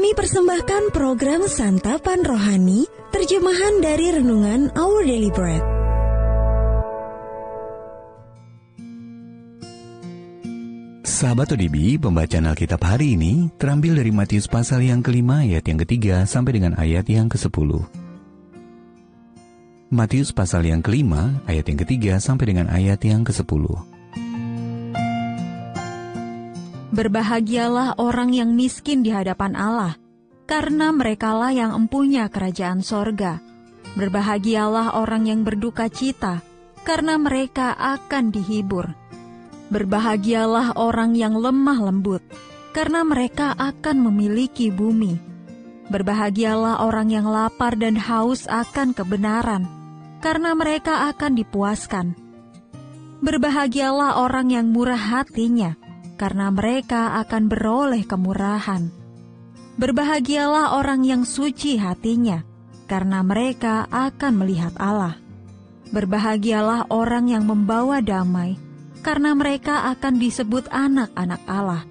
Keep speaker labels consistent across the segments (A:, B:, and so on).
A: Kami persembahkan program Santapan Rohani, terjemahan dari Renungan Our Daily Bread.
B: Sahabat ODB, pembacaan Alkitab hari ini terambil dari Matius pasal yang ke-5 ayat yang ke-3 sampai dengan ayat yang ke-10. Matius pasal yang ke-5 ayat yang ke-3 sampai dengan ayat yang ke-10.
C: Berbahagialah orang yang miskin di hadapan Allah, karena merekalah yang empunya kerajaan sorga. Berbahagialah orang yang berduka cita, karena mereka akan dihibur. Berbahagialah orang yang lemah lembut, karena mereka akan memiliki bumi. Berbahagialah orang yang lapar dan haus akan kebenaran, karena mereka akan dipuaskan. Berbahagialah orang yang murah hatinya, karena mereka akan beroleh kemurahan. Berbahagialah orang yang suci hatinya, karena mereka akan melihat Allah. Berbahagialah orang yang membawa damai, karena mereka akan disebut anak-anak Allah.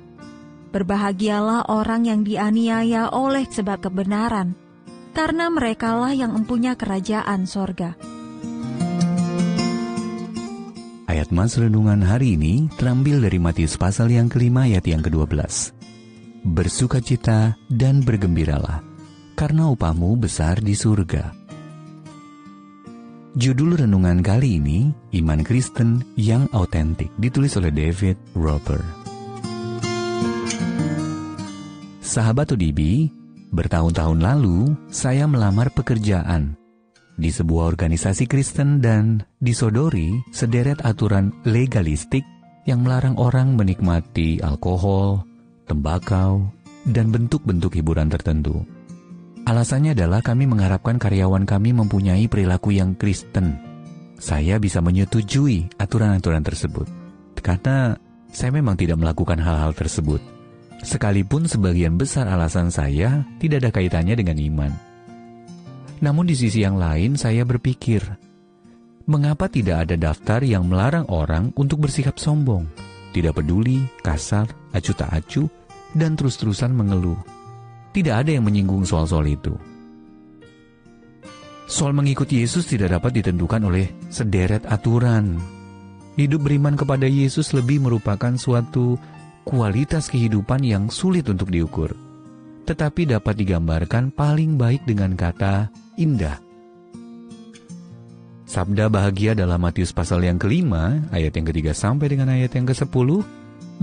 C: Berbahagialah orang yang dianiaya oleh sebab kebenaran, karena merekalah yang empunya kerajaan sorga.
B: Ayat mas renungan hari ini terambil dari Matius pasal yang ke-5 ayat yang ke-12. Bersukacita dan bergembiralah, karena upahmu besar di surga. Judul renungan kali ini, Iman Kristen yang Autentik, ditulis oleh David Roper. Sahabat ODB, bertahun-tahun lalu saya melamar pekerjaan di sebuah organisasi Kristen dan disodori sederet aturan legalistik yang melarang orang menikmati alkohol, tembakau, dan bentuk-bentuk hiburan tertentu. Alasannya adalah kami mengharapkan karyawan kami mempunyai perilaku yang Kristen. Saya bisa menyetujui aturan-aturan tersebut, karena saya memang tidak melakukan hal-hal tersebut. Sekalipun sebagian besar alasan saya tidak ada kaitannya dengan iman. Namun di sisi yang lain saya berpikir, mengapa tidak ada daftar yang melarang orang untuk bersikap sombong, tidak peduli, kasar, acuh tak acuh, dan terus-terusan mengeluh. Tidak ada yang menyinggung soal-soal itu. Soal mengikuti Yesus tidak dapat ditentukan oleh sederet aturan. Hidup beriman kepada Yesus lebih merupakan suatu kualitas kehidupan yang sulit untuk diukur, tetapi dapat digambarkan paling baik dengan kata indah. Sabda bahagia dalam Matius pasal yang ke-5, ayat yang ke-3 sampai dengan ayat yang ke-10,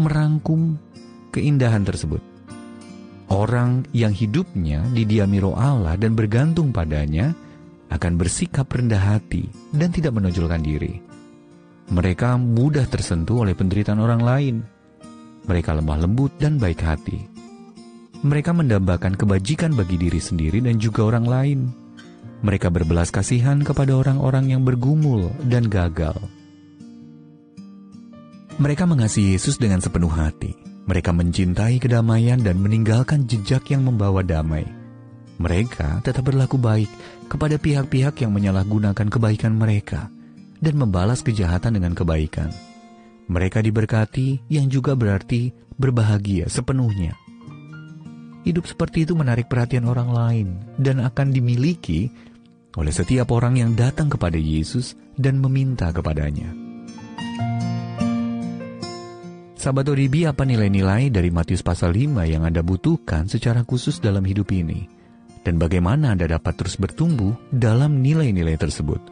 B: merangkum keindahan tersebut. Orang yang hidupnya didiami Roh Allah dan bergantung padanya akan bersikap rendah hati dan tidak menonjolkan diri. Mereka mudah tersentuh oleh penderitaan orang lain. Mereka lemah lembut dan baik hati. Mereka mendambakan kebajikan bagi diri sendiri dan juga orang lain. Mereka berbelas kasihan kepada orang-orang yang bergumul dan gagal. Mereka mengasihi Yesus dengan sepenuh hati. Mereka mencintai kedamaian dan meninggalkan jejak yang membawa damai. Mereka tetap berlaku baik kepada pihak-pihak yang menyalahgunakan kebaikan mereka dan membalas kejahatan dengan kebaikan. Mereka diberkati yang juga berarti berbahagia sepenuhnya. Hidup seperti itu menarik perhatian orang lain dan akan dimiliki oleh setiap orang yang datang kepada Yesus dan meminta kepadanya. Sahabat ODB, apa nilai-nilai dari Matius pasal 5 yang Anda butuhkan secara khusus dalam hidup ini? Dan bagaimana Anda dapat terus bertumbuh dalam nilai-nilai tersebut?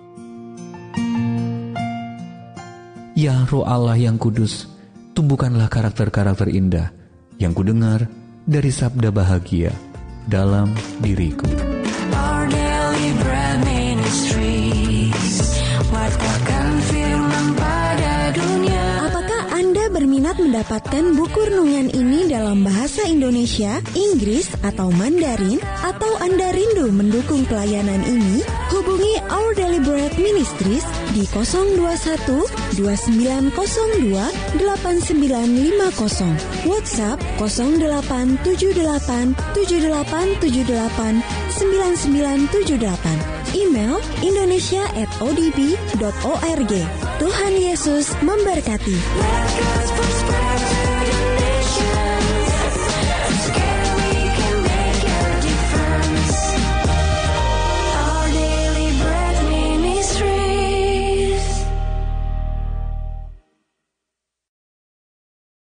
B: Ya Roh Allah yang kudus, tumbuhkanlah karakter-karakter indah yang kudengar dari sabda bahagia dalam diriku.
D: Our Daily Bread Ministries, watakkan firman pada dunia.
A: Apakah Anda berminat mendapatkan buku renungan ini dalam bahasa Indonesia, Inggris, atau Mandarin? Atau Anda rindu mendukung pelayanan ini? Hubungi Our Daily Bread Ministries di 021 2902 8950, WhatsApp 0878 7878 9978, email indonesia@odb.org. Tuhan Yesus memberkati.
D: Let God's